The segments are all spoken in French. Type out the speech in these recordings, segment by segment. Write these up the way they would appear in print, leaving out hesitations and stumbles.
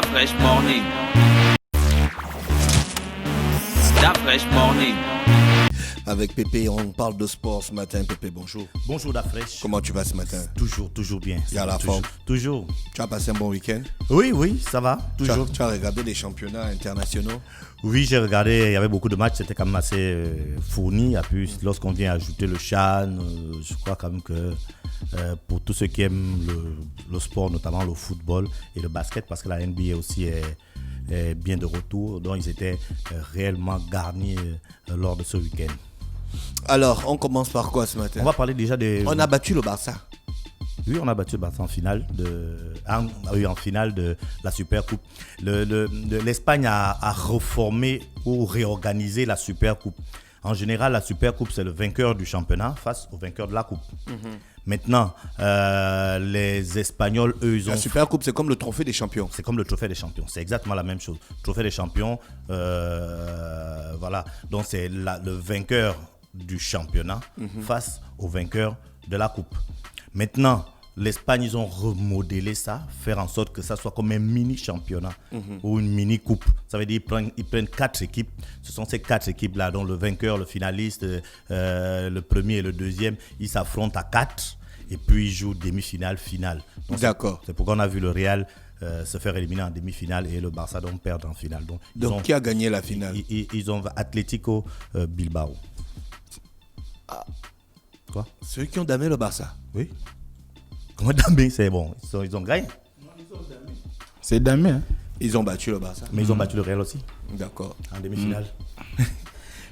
Fresh Morning. Fresh Morning. Avec Pépé, on parle de sport ce matin. Pépé, bonjour. Bonjour Dafresh. Comment tu vas ce matin? Toujours bien. Il y a la forme. Toujours. Tu as passé un bon week-end? Oui, ça va, toujours. Tu as regardé les championnats internationaux? Oui, j'ai regardé, il y avait beaucoup de matchs, c'était quand même assez fourni. Et puis, lorsqu'on vient ajouter le CHAN, je crois quand même que pour tous ceux qui aiment le sport, notamment le football et le basket, parce que la NBA aussi est bien de retour, donc ils étaient réellement garnis lors de ce week-end. Alors, on commence par quoi ce matin? On va parler déjà de... On a battu le Barça. Oui, on a battu le Barça en finale de la Super Coupe. L'Espagne a reformé ou réorganisé la Super Coupe. En général, la Super Coupe, c'est le vainqueur du championnat face au vainqueur de la Coupe. Maintenant, les Espagnols, eux, ils ont... La Super Coupe, c'est comme le trophée des champions. C'est comme le trophée des champions. C'est exactement la même chose. Trophée des champions, voilà. Donc, c'est le vainqueur du championnat face au vainqueur de la Coupe. Maintenant, l'Espagne, ils ont remodelé ça, faire en sorte que ça soit comme un mini-championnat ou une mini-coupe. Ça veut dire qu'ils prennent 4 équipes. Ce sont ces 4 équipes-là, dont le vainqueur, le finaliste, le premier et le deuxième, ils s'affrontent à 4 et puis ils jouent demi-finale, finale. Donc, d'accord. C'est pourquoi on a vu le Real se faire éliminer en demi-finale et le Barça donc perdre en finale. Donc qui a gagné la finale? Ils ont Atlético Bilbao. Ah. Quoi? Ceux qui ont damé le Barça. Oui. Comment damé? C'est bon. Ils ont gagné. Non, ils ont damé. C'est damé, hein? Ils ont battu le Barça. Mais ils ont battu le Real aussi. D'accord. En demi-finale.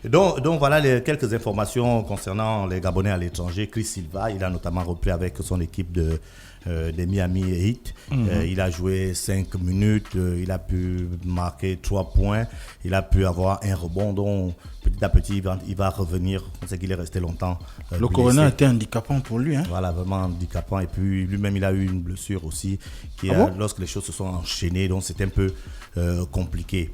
Donc voilà quelques informations concernant les Gabonais à l'étranger. Chris Silva, il a notamment repris avec son équipe des Miami Heat. Il a joué 5 minutes, il a pu marquer 3 points, il a pu avoir un rebond, donc petit à petit il va revenir. On sait qu'il est resté longtemps. Le corona était handicapant pour lui. Hein? Voilà, vraiment handicapant. Et puis lui-même, il a eu une blessure aussi, lorsque les choses se sont enchaînées, donc c'était un peu compliqué.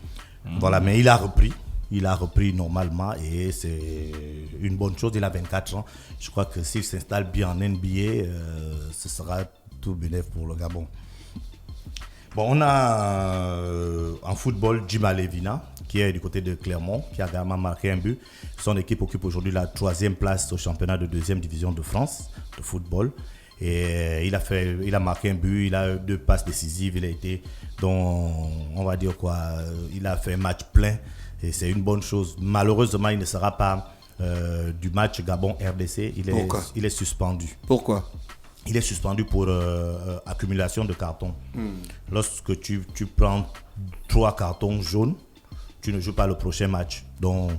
Voilà, mais il a repris. Il a repris normalement et c'est une bonne chose. Il a 24 ans. Je crois que s'il s'installe bien en NBA, ce sera tout bénéfique pour le Gabon. Bon, on a en football Jim Alevina, qui est du côté de Clermont, qui a également marqué un but. Son équipe occupe aujourd'hui la 3e place au championnat de 2e division de France de football. Et il a marqué un but, il a 2 passes décisives. Il a été, on va dire quoi, il a fait un match plein. Et c'est une bonne chose. Malheureusement, il ne sera pas du match Gabon-RDC. Il est suspendu. Pourquoi? Il est suspendu pour accumulation de cartons. Lorsque tu prends 3 cartons jaunes, tu ne joues pas le prochain match. Donc,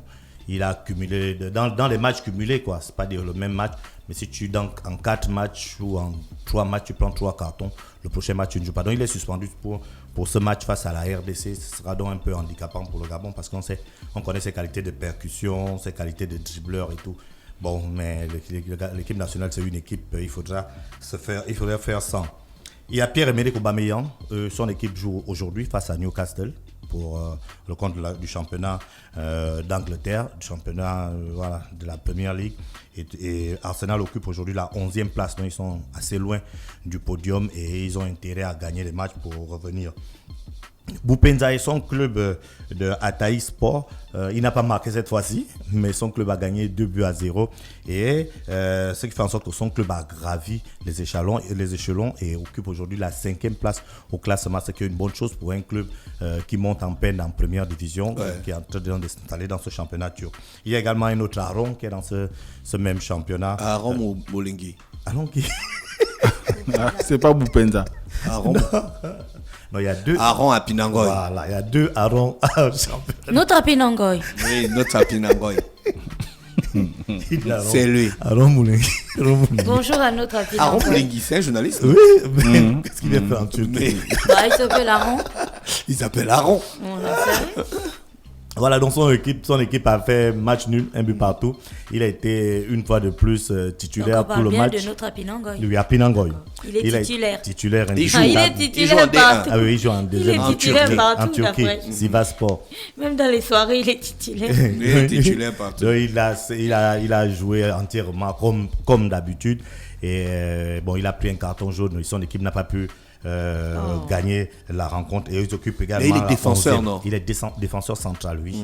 il a accumulé, dans les matchs cumulés, quoi. C'est pas dire le même match, mais si tu, en 4 matchs ou en 3 matchs, tu prends 3 cartons, le prochain match, tu ne joues pas. Donc, il est suspendu pour ce match face à la RDC. Ce sera donc un peu handicapant pour le Gabon parce qu'on connaît ses qualités de percussion, ses qualités de dribbleur et tout. Bon, mais l'équipe nationale, c'est une équipe, il faudrait faire sans. Il y a Pierre-Emerick Aubameyang, son équipe joue aujourd'hui face à Newcastle pour le compte du championnat d'Angleterre, du championnat de la Premier League. Et Arsenal occupe aujourd'hui la 11e place, donc ils sont assez loin du podium et ils ont intérêt à gagner les matchs pour revenir. Boupenza et son club de Ataï Sport, il n'a pas marqué cette fois-ci, mais son club a gagné 2-0. Et ce qui fait en sorte que son club a gravi les échelons et occupe aujourd'hui la 5e place au classement, ce qui est une bonne chose pour un club qui monte en peine en première division, qui est en train de s'installer dans ce championnat turc. Il y a également un autre Aaron qui est dans ce même championnat. Aaron ou Bolingui? Aaron qui C'est pas Boupenza. Aaron. Non, il y a 2 Aaron à Pinangoy. Voilà, il y a 2 Aaron. Notre à Pinangoy. Oui, notre à Pinangoy. C'est lui. Aaron Moulin. Bonjour à notre à Aaron Pinangoy. Moulingui, c'est un journaliste. Oui, mais qu'est-ce qu'il vient faire en Turquie? Il s'appelle Aaron. Il s'appelle Aaron. On l'a fait. Voilà, donc son équipe a fait match nul, un but partout. Il a été une fois de plus titulaire pour le match. De notre à Pinangoy. Oui, à Pinangoy. Il est titulaire. Titulaire. Il joue Il est titulaire partout. Ah oui, il joue en deuxième. Il est titulaire partout. En Turquie, Sivasspor. Même dans les soirées, il est titulaire. Il est titulaire partout. Donc, il a joué entièrement comme d'habitude. Et bon, il a pris un carton jaune. Son équipe n'a pas pu gagné la rencontre. Et ils occupent également. Mais il est défenseur, non? Il est défenseur central, oui.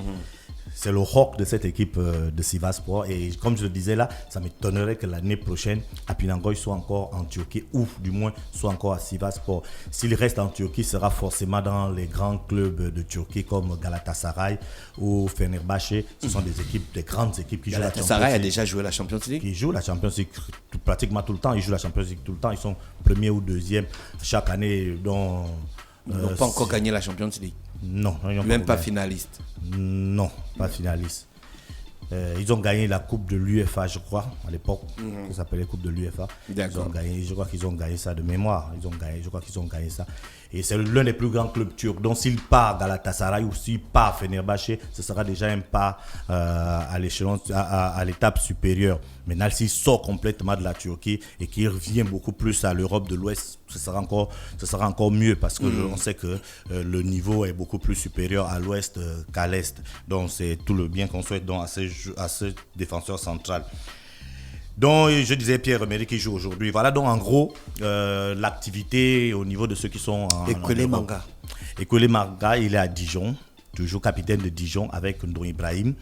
C'est le rock de cette équipe de Sivasspor. Et comme je le disais là, ça m'étonnerait que l'année prochaine, Apinangoy soit encore en Turquie, ou du moins soit encore à Sivasspor. S'il reste en Turquie, il sera forcément dans les grands clubs de Turquie comme Galatasaray ou Fenerbahçe. Ce sont des grandes équipes qui jouent la Champions League. Galatasaray a déjà joué la Champions League. Qui jouent la Champions League pratiquement tout le temps. Ils jouent la Champions League tout le temps. Ils sont premiers ou deuxièmes chaque année. Ils n'ont pas encore gagné la Champions League. Non, même pas finaliste. Non, pas finaliste. Ils ont gagné la coupe de l'UEFA, je crois, à l'époque. Ça s'appelait coupe de l'UEFA. D'accord. Je crois qu'ils ont gagné ça de mémoire. Je crois qu'ils ont gagné ça. Et c'est l'un des plus grands clubs turcs. Donc s'il part Galatasaray ou s'il part Fenerbahçe, ce sera déjà un pas à l'échelon, à l'étape supérieure. Maintenant, s'il sort complètement de la Turquie et qu'il revient beaucoup plus à l'Europe de l'Ouest, ce sera encore mieux parce que on sait que le niveau est beaucoup plus supérieur à l'Ouest qu'à l'Est. Donc c'est tout le bien qu'on souhaite donc à ce défenseur central. Donc, je disais Pierre-Emerick qui joue aujourd'hui. Voilà donc en gros l'activité au niveau de ceux qui sont en Ekwele Manga. Ekwele Manga, il est à Dijon, toujours capitaine de Dijon avec Ndong Ibrahim.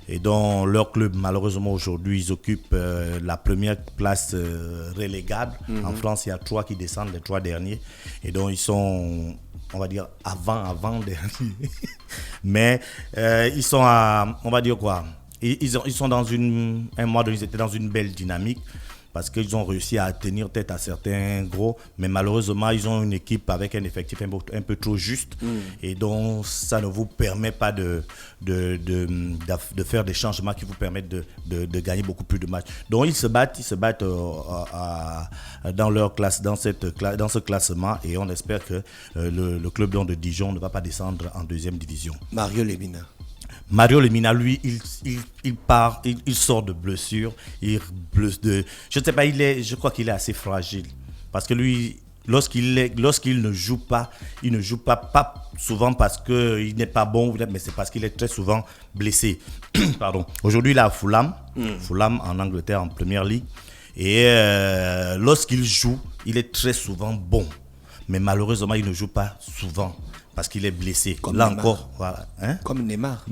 Et dans leur club, malheureusement aujourd'hui, ils occupent la première place relégable. En France, il y a 3 qui descendent, les 3 derniers. Et donc, ils sont, on va dire, avant-dernier. Mais ils sont à, on va dire quoi, ils sont dans un mois ils étaient dans une belle dynamique parce qu'ils ont réussi à tenir tête à certains gros, mais malheureusement ils ont une équipe avec un effectif un peu trop juste et donc ça ne vous permet pas de faire des changements qui vous permettent de gagner beaucoup plus de matchs. Donc ils se battent dans leur classe, dans ce classement, et on espère que le club de Dijon ne va pas descendre en deuxième division. Mario Lemina, lui, il sort de blessure, je ne sais pas, je crois qu'il est assez fragile. Parce que lui, lorsqu'il ne joue pas, il ne joue pas souvent parce qu'il n'est pas bon, mais c'est parce qu'il est très souvent blessé. Pardon. Aujourd'hui, il est à Fulham en Angleterre, en Premier League. Et lorsqu'il joue, il est très souvent bon. Mais malheureusement, il ne joue pas souvent. Parce qu'il est blessé. Comme là Neymar. Encore, voilà. Hein? Comme Neymar.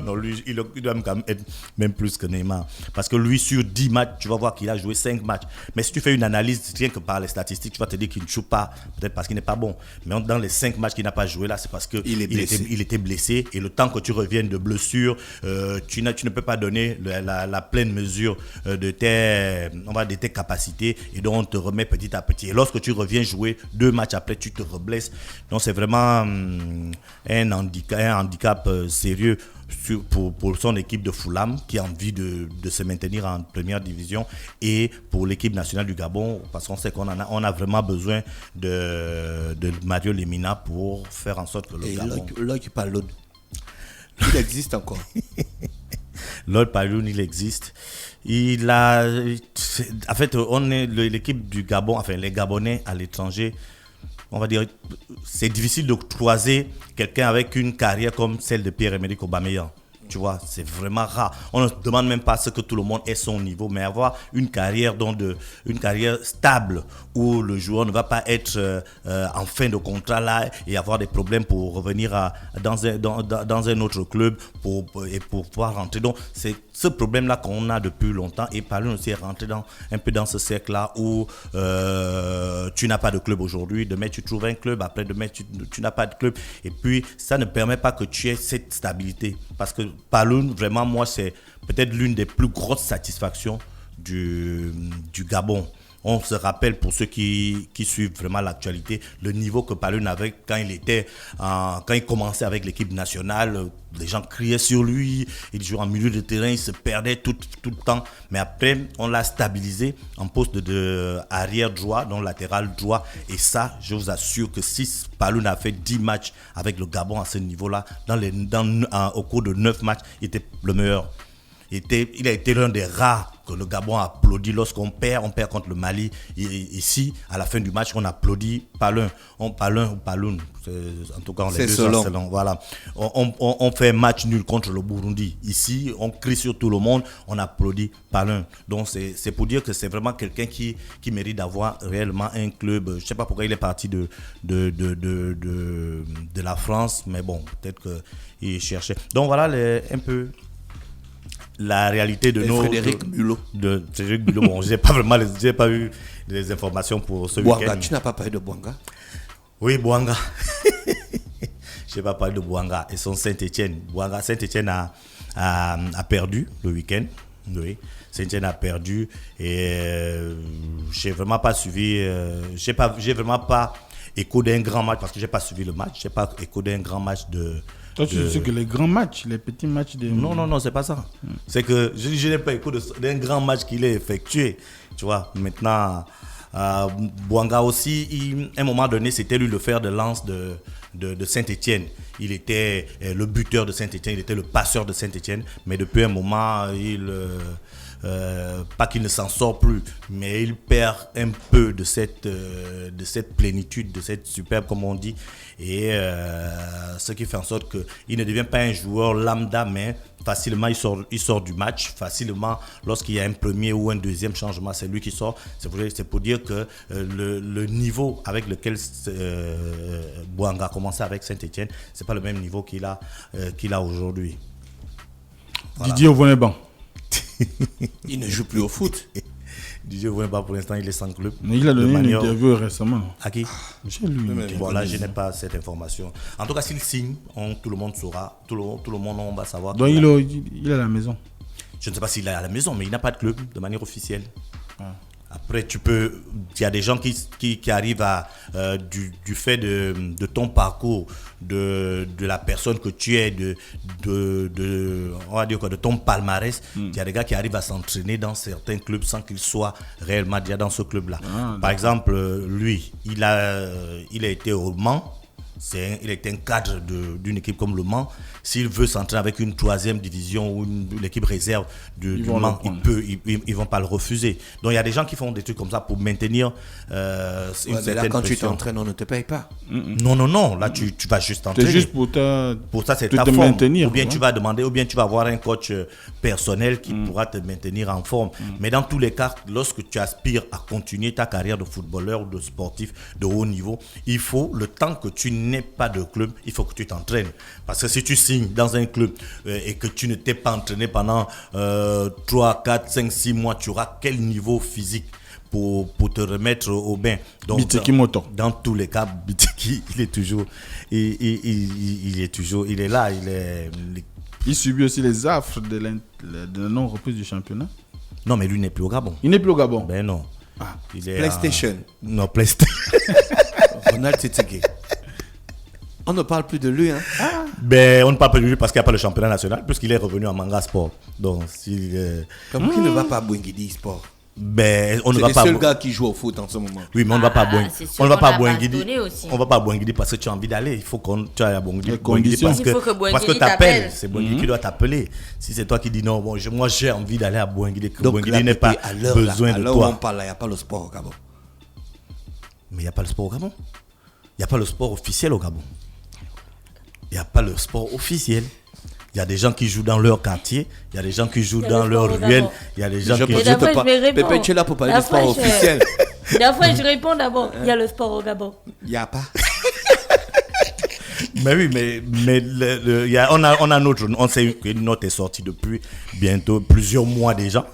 Non, lui, il doit quand même être même plus que Neymar. Parce que lui, sur 10 matchs, tu vas voir qu'il a joué 5 matchs. Mais si tu fais une analyse, rien que par les statistiques, tu vas te dire qu'il ne joue pas, peut-être parce qu'il n'est pas bon. Mais dans les 5 matchs qu'il n'a pas joué là, c'est parce qu'il était blessé. Et le temps que tu reviennes de blessure, tu ne peux pas donner la pleine mesure de tes capacités. Et donc, on te remet petit à petit. Et lorsque tu reviens jouer 2 matchs après, tu te reblesses. Donc, c'est vraiment un handicap sérieux pour son équipe de Fulham qui a envie de se maintenir en première division, et pour l'équipe nationale du Gabon parce qu'on sait qu'on a vraiment besoin de Mario Lemina pour faire en sorte que le Gabon... Loïc Paloun, il existe encore. Loïc Paloun, il existe. En fait, on est l'équipe du Gabon, enfin les Gabonais à l'étranger. On va dire, c'est difficile de croiser quelqu'un avec une carrière comme celle de Pierre-Emerick Aubameyang. Tu vois, c'est vraiment rare. On ne demande même pas à ce que tout le monde ait son niveau, mais avoir une carrière stable où le joueur ne va pas être en fin de contrat là et avoir des problèmes pour revenir dans un autre club pour pouvoir rentrer. Donc, c'est ce problème-là qu'on a depuis longtemps, et Paloun aussi est rentré un peu dans ce cercle-là où tu n'as pas de club aujourd'hui, demain tu trouves un club, après demain tu n'as pas de club, et puis ça ne permet pas que tu aies cette stabilité. Parce que Paloun, vraiment, moi, c'est peut-être l'une des plus grosses satisfactions du Gabon. On se rappelle, pour ceux qui suivent vraiment l'actualité, le niveau que Paloun avait quand il commençait avec l'équipe nationale. Les gens criaient sur lui, il jouait en milieu de terrain, il se perdait tout le temps. Mais après, on l'a stabilisé en poste de arrière droit, donc latéral droit. Et ça, je vous assure que si Paloun a fait 10 matchs avec le Gabon à ce niveau-là, au cours de 9 matchs, il était le meilleur. Il a été l'un des rares que le Gabon applaudit lorsqu'on perd contre le Mali. Ici, à la fin du match, on applaudit Palun ou Paloun. En tout cas, on les deux selon. Voilà. On fait match nul contre le Burundi. Ici, on crie sur tout le monde, on applaudit Palun. Donc, c'est pour dire que c'est vraiment quelqu'un qui mérite d'avoir réellement un club. Je ne sais pas pourquoi il est parti de la France, mais bon, peut-être qu'il cherchait. Donc, voilà un peu la réalité de nos... Frédéric Bulot. De Frédéric Bulot. Bon, j'ai pas eu les informations pour ce Bouanga, week-end. tu n'as pas parlé de Bouanga? Oui, Bouanga. Je n'ai pas parlé de Bouanga et son Saint-Etienne. Saint-Etienne a perdu le week-end. Oui, Saint-Etienne a perdu et j'ai vraiment pas suivi. J'ai vraiment pas écho d'un grand match parce que j'ai pas suivi le match. J'ai pas écho d'un grand match de. Toi, tu sais que les grands matchs, les petits matchs de... Non, c'est pas ça. C'est que je n'ai pas écho d'un grand match qu'il a effectué. Tu vois, maintenant, Bouanga aussi, à un moment donné, c'était lui le fer de lance de Saint-Etienne. Il était le buteur de Saint-Etienne, il était le passeur de Saint-Etienne. Mais depuis un moment, pas qu'il ne s'en sort plus, mais il perd un peu de cette plénitude, de cette superbe, comme on dit. Et ce qui fait en sorte qu'il ne devient pas un joueur lambda, mais facilement il sort du match. Facilement, lorsqu'il y a un premier ou un deuxième changement, c'est lui qui sort. C'est pour dire que le niveau avec lequel Bouanga a commencé avec Saint-Etienne, c'est pas le même niveau qu'il a aujourd'hui. Voilà. Didier Ovoneban. Il ne joue plus au foot. Didier Ovoneban, pour l'instant, il est sans club. Mais il a donné une interview récemment. À qui? J'ai lu. Bon, là, je n'ai pas cette information. En tout cas, s'il signe, tout le monde saura. Tout le monde, on va savoir. Donc, il est à la maison. Je ne sais pas s'il est à la maison, mais il n'a pas de club de manière officielle. Après, il y a des gens qui arrivent du fait de ton parcours, de la personne que tu es, on va dire quoi, de ton palmarès. Il y a des gars qui arrivent à s'entraîner dans certains clubs sans qu'ils soient réellement déjà dans ce club-là. Par exemple, lui, il a été au Mans. Il est un cadre d'une équipe comme le Mans. S'il veut s'entraîner avec une 3e division ou l'équipe réserve du Mans, ils vont pas le refuser. Donc il y a des gens qui font des trucs comme ça pour maintenir une certaine là, quand pression. tu t'entraînes, on ne te paye pas. Non. Là, tu vas juste t'entraîner. C'est juste pour ça, c'est ta te forme. maintenir. Ou bien tu vas demander, ou bien tu vas avoir un coach personnel qui pourra te maintenir en forme. Mais dans tous les cas, lorsque tu aspires à continuer ta carrière de footballeur ou de sportif de haut niveau, il faut, le temps que tu n'aies pas de club, il faut que tu t'entraînes. Parce que si tu signes dans un club et que tu ne t'es pas entraîné pendant 3, 4, 5, 6 mois, tu auras quel niveau physique pour te remettre au bain? Donc, Biteki Moto. Dans tous les cas, Biteki, il est là. Il subit aussi les affres de la non-reprise du championnat. Non, mais lui n'est plus au Gabon. Il n'est plus au Gabon. Ben non. Il est PlayStation. Non, PlayStation. Ronald Tsetseke. On ne parle plus de lui, hein? Ben, on ne parle plus de lui parce qu'il n'y a pas le championnat national, puisqu'il est revenu en Manga Sport. Donc, Comme qui ne va pas à Bouengidi Sport? Ben, on ne c'est va le pas. seul gars qui joue au foot en ce moment. Oui, mais on ne va pas à Bouengidi. On va pas à Bouengidi. On va pas à Bouengidi parce que tu as envie d'aller. Il faut que tu ailles à Bouengidi. Conditions. Il faut que Bouengidi parce que t'appelles. t'appelle. C'est Bouengidi qui doit t'appeler. Si c'est toi qui dis non, bon, moi j'ai envie d'aller à Bouengidi. Donc, Bouengidi n'est pas besoin de où on toi. parle, il n'y a pas le sport au Gabon. Mais il n'y a pas le sport au Gabon. Il n'y a pas le sport officiel au Gabon. Il n'y a pas le sport officiel. Il y a des gens qui jouent dans leur quartier, il y a des gens qui jouent dans leur ruelle, il y a des gens qui Pépé, tu es là pour parler du sport officiel. La fois, je réponds d'abord. Il y a le sport au Gabon. Il n'y a pas. Mais oui, mais on a notre. On sait qu'une note est sortie depuis bientôt plusieurs mois déjà.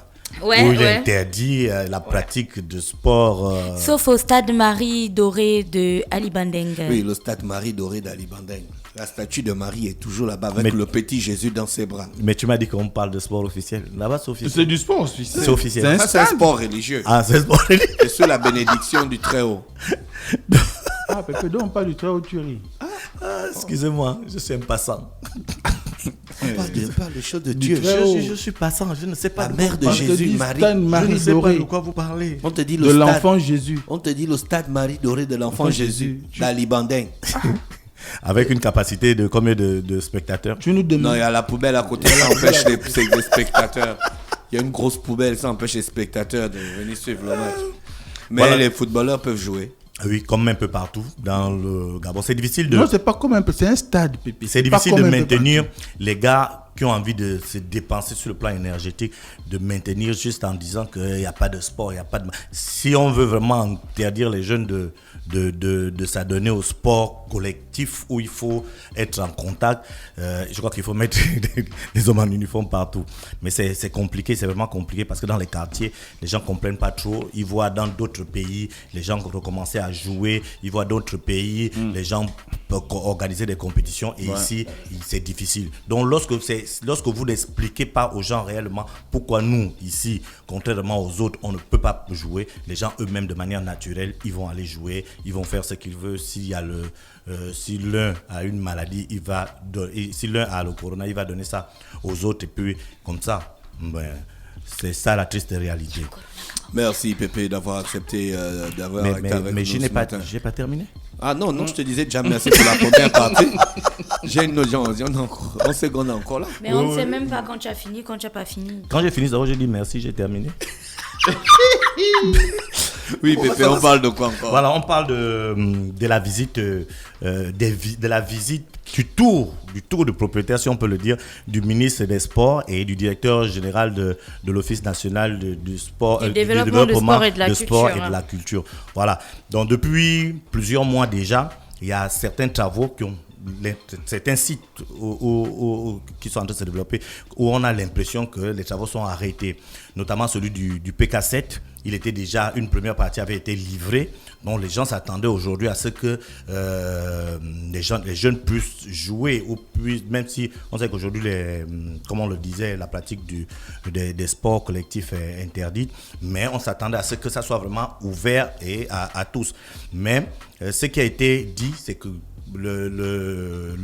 Où il interdit la pratique de sport. Sauf au stade Marie Doré de Ali Bandeng. Oui, le stade Marie Doré d'Ali Bandeng. La statue de Marie est toujours là-bas avec le petit Jésus dans ses bras. Mais tu m'as dit qu'on parle de sport officiel. Là-bas, c'est officiel. C'est du sport officiel. C'est officiel. Ça, c'est un sport religieux. Ah, c'est un sport religieux. C'est sous la bénédiction du Très-Haut. Ah, Pépé, donc on parle du Très-Haut, tu ris. Excusez-moi, je suis un passant. On parle des choses de Dieu. Je suis passant, je ne sais pas. La mère de Jésus, Marie. Je ne sais pas de quoi vous parlez. On te dit de l'enfant Jésus. On te dit le stade Marie Doré de l'enfant Jésus d'Ali Bandeng. Avec une capacité de combien de spectateurs? Tu nous demandes. Non, il y a la poubelle à côté, ça empêche les spectateurs. il y a une grosse poubelle, ça empêche les spectateurs de venir suivre le match. Mais Voilà. les footballeurs peuvent jouer. Oui, comme un peu partout dans le Gabon. C'est difficile de... Non, c'est pas comme un peu, c'est un stade, Pépé. C'est pas difficile comme de un peu maintenir les gars qui ont envie de se dépenser sur le plan énergétique, de maintenir juste en disant qu'il n'y a pas de sport, il n'y a pas de... Si on veut vraiment interdire les jeunes de s'adonner au sport collectif où il faut être en contact, je crois qu'il faut mettre des hommes en uniforme partout. Mais c'est compliqué, c'est vraiment compliqué parce que dans les quartiers, les gens ne comprennent pas trop. Ils voient dans d'autres pays les gens recommencer à jouer, ils voient d'autres pays, les gens peuvent organiser des compétitions et ici, c'est difficile. Donc lorsque vous n'expliquez pas aux gens réellement pourquoi nous, ici, contrairement aux autres, on ne peut pas jouer, les gens eux-mêmes, de manière naturelle, ils vont aller jouer, ils vont faire ce qu'ils veulent. Si l'un a une maladie, si l'un a le corona, il va donner ça aux autres et puis comme ça. Ben, c'est ça la triste réalité. Merci Pépé d'avoir accepté d'avoir été avec Mais nous je ce matin. n'ai pas terminé. Ah non, je te disais déjà merci pour la première partie. J'ai une autre gens, on sait qu'on est encore là. Mais on ne sait même pas quand tu as fini, quand tu n'as pas fini. Quand j'ai fini, d'abord j'ai dit merci, j'ai terminé. Oui Pépé, on parle de quoi encore? Voilà, on parle de la visite, de la visite du tour de propriétaire, si on peut le dire, du ministre des Sports et du directeur général de l'Office national du sport, Du développement du sport et de la culture, et de la culture. Voilà. Donc depuis plusieurs mois déjà, il y a certains travaux qui ont certains sites qui sont en train de se développer où on a l'impression que les travaux sont arrêtés, notamment celui du PK7. Il était déjà, une première partie avait été livrée, donc les gens s'attendaient aujourd'hui à ce que les jeunes puissent jouer, ou puissent, même si on sait qu'aujourd'hui, comme on le disait, la pratique des sports collectifs est interdite, mais on s'attendait à ce que ça soit vraiment ouvert et à tous. Mais ce qui a été dit, c'est que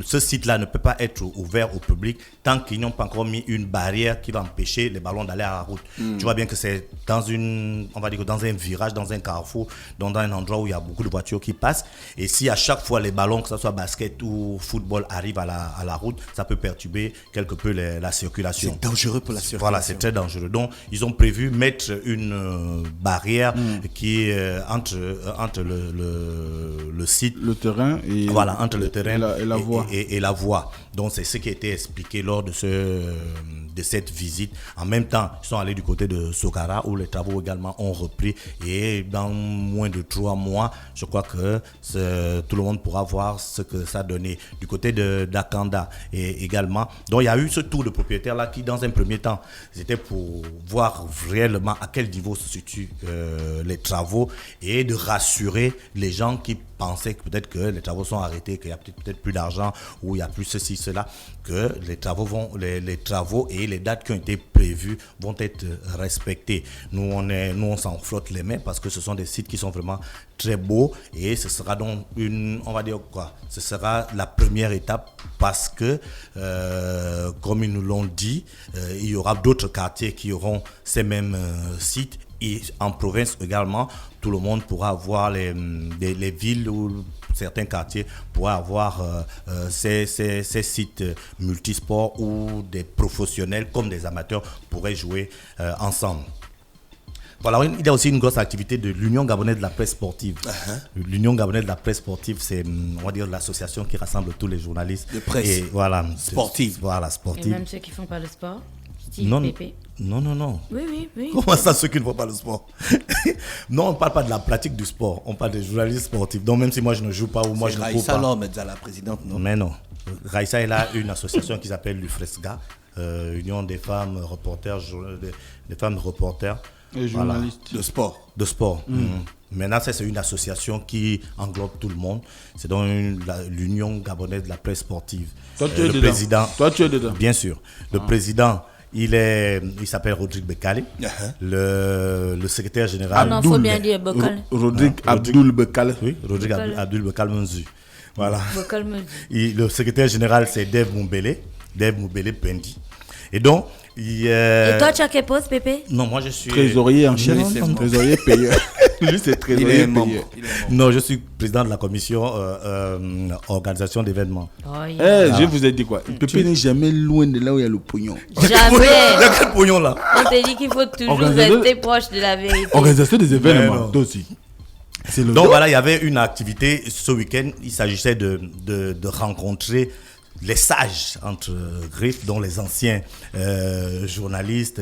ce site-là ne peut pas être ouvert au public tant qu'ils n'ont pas encore mis une barrière qui va empêcher les ballons d'aller à la route. Tu vois bien que c'est dans dans un virage, dans un carrefour, dans un endroit où il y a beaucoup de voitures qui passent. Et si à chaque fois les ballons, que ce soit basket ou football, arrivent à la route, ça peut perturber quelque peu la circulation. C'est dangereux pour la circulation. Voilà, c'est très dangereux. Donc, ils ont prévu mettre une barrière qui est entre le site, le terrain et voilà, entre le terrain et la voie. Et la voie. Donc c'est ce qui a été expliqué lors de cette visite. En même temps, ils sont allés du côté de Sokara où les travaux également ont repris et dans moins de 3 mois, je crois que tout le monde pourra voir ce que ça a donné. Du côté de d'Akanda et également. Donc il y a eu ce tour de propriétaire là qui dans un premier temps, c'était pour voir réellement à quel niveau se situent les travaux et de rassurer les gens qui pensaient que peut-être que les travaux sont arrêtés, qu'il y a peut-être plus d'argent ou il y a plus ceci, cela, que les travaux et les dates qui ont été prévues vont être respectées. Nous on s'en frotte les mains parce que ce sont des sites qui sont vraiment très beaux et ce sera donc ce sera la première étape parce que comme ils nous l'ont dit, il y aura d'autres quartiers qui auront ces mêmes sites. Et en province également, tout le monde pourra avoir les villes ou certains quartiers pourraient avoir ces sites multisports où des professionnels comme des amateurs pourraient jouer ensemble. Voilà, il y a aussi une grosse activité de l'Union gabonaise de la presse sportive. L'Union gabonaise de la presse sportive, c'est, on va dire, l'association qui rassemble tous les journalistes. De presse. Et voilà, sportive. Voilà, Et sportive. même ceux qui ne font pas le sport, style Non, Pépé. non. Oui. Comment ça, ceux qui ne font pas le sport? Non, on ne parle pas de la pratique du sport, on parle des journalistes sportifs. Donc même si moi je ne joue pas ou moi je ne cours Raïssa pas. Lom est la présidente, non? Mais non. Raïssa, elle a une association qui s'appelle l'UFRESGA, Union des femmes reporters, des femmes reporters. Et journalistes. De sport. De sport. Maintenant, c'est une association qui englobe tout le monde. C'est donc l'Union gabonaise de la presse sportive. Toi, tu es le dedans. président. Toi, tu es dedans. Bien sûr. Le président, il s'appelle Rodrigue Bekale. Le secrétaire général. Non, il faut bien dire Bokal. Rodrigue Abdoul Bekale. Oui, Rodrigue Abdul Bekale Menzu. Voilà. Bokal me dit. Le secrétaire général, c'est Dave Moubele Pendi. Et donc, Et toi, tu as quel poste, Pépé? non, moi je suis Trésorier en chef. c'est bon. Trésorier payeur. Lui, c'est Il trésorier est membre. payeur. Il est membre. Non, je suis président de la commission organisation d'événements. Oh, Je vous ai dit quoi? Pépé n'est jamais loin de là où il y a le pognon. Il y Jamais. a quel pognon là? On te dit qu'il faut toujours Organisateur- rester proche de la vérité. Organisation des événements, non. toi aussi. C'est le Donc voilà, il y avait une activité ce week-end. Il s'agissait de rencontrer les sages entre griffes, dont les anciens journalistes,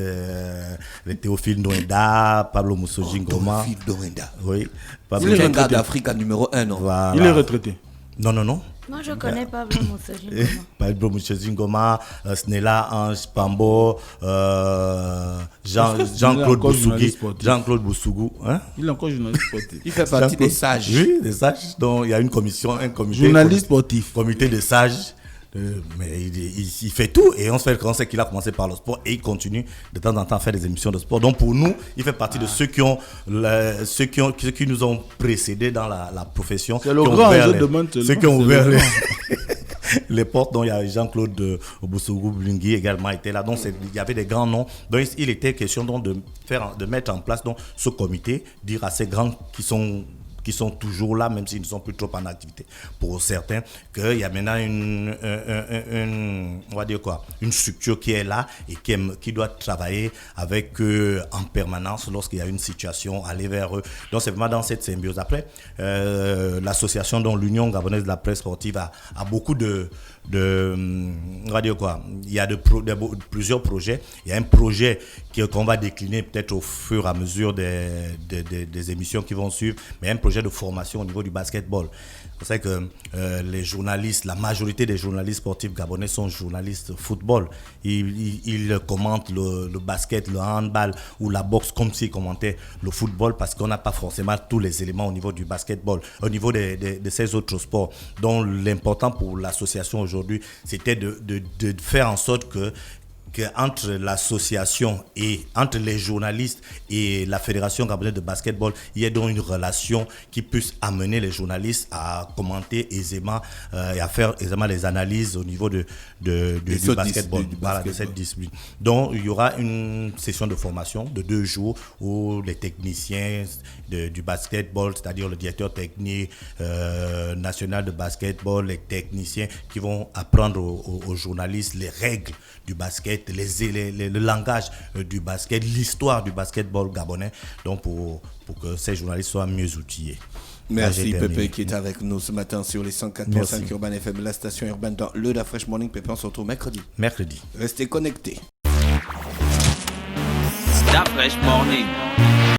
les Théophile Ndoenda, Pablo Moussoji Ngoma. Théophile Ndoenda. Oui, C'est le gars d'Afrique numéro 1, non? Voilà. Il est retraité. Non, non, non. Moi, je connais pas vraiment ce jeu. Pablo Moussoji Ngoma, Snella Ange Pambo, Jean-Claude encore Boussougi, journaliste sportif. Jean-Claude Boussougou. Hein? Il est encore journaliste sportif. Il fait partie des Jean-Claude- sages. Oui, des sages. Donc il y a une commission, un comité. Journaliste sportif. Comité de sages. Mais il fait tout et on sait qu'il a commencé par le sport et il continue de temps en temps à faire des émissions de sport. Donc pour nous, il fait partie de ceux qui nous ont précédés dans la profession. C'est le qui ont grand ouvert jeu les- de Mantel. Ceux qui ont C'est ouvert le les portes, dont il y a Jean-Claude Boussougou Blingui également était là. Donc il y avait des grands noms. Donc il était question donc de mettre en place donc ce comité, dire à ces grands qui sont toujours là, même s'ils ne sont plus trop en activité, pour certains, qu'il y a maintenant on va dire quoi, une structure qui est là et qui doit travailler avec eux en permanence lorsqu'il y a une situation, aller vers eux. Donc c'est vraiment dans cette symbiose. Après, l'association, dont l'Union gabonaise de la presse sportive a beaucoup on va dire quoi, il y a plusieurs projets. Il y a un projet qu'on va décliner peut-être au fur et à mesure des émissions qui vont suivre, mais un projet de formation au niveau du basketball. Vous savez que les journalistes, la majorité des journalistes sportifs gabonais sont journalistes football. Ils commentent le basket, le handball ou la boxe comme s'ils commentaient le football, parce qu'on n'a pas forcément tous les éléments au niveau du basketball, au niveau de ces autres sports. Donc l'important pour l'association aujourd'hui, c'était de faire en sorte que entre l'association et entre les journalistes et la Fédération gabonaise de basketball, il y ait donc une relation qui puisse amener les journalistes à commenter aisément et à faire aisément les analyses au niveau du basketball, voilà, de cette discipline. Donc il y aura une session de formation de 2 jours où les techniciens du basketball, c'est-à-dire le directeur technique national de basketball, les techniciens qui vont apprendre aux journalistes les règles du basket, le langage du basket, l'histoire du basketball gabonais, donc pour que ces journalistes soient mieux outillés. Merci Pépé qui est avec nous ce matin sur les 104.5 Urban FM, la station urbaine dans le Da Fresh Morning. Pépé, on se retrouve mercredi. Restez connectés. Da Fresh Morning.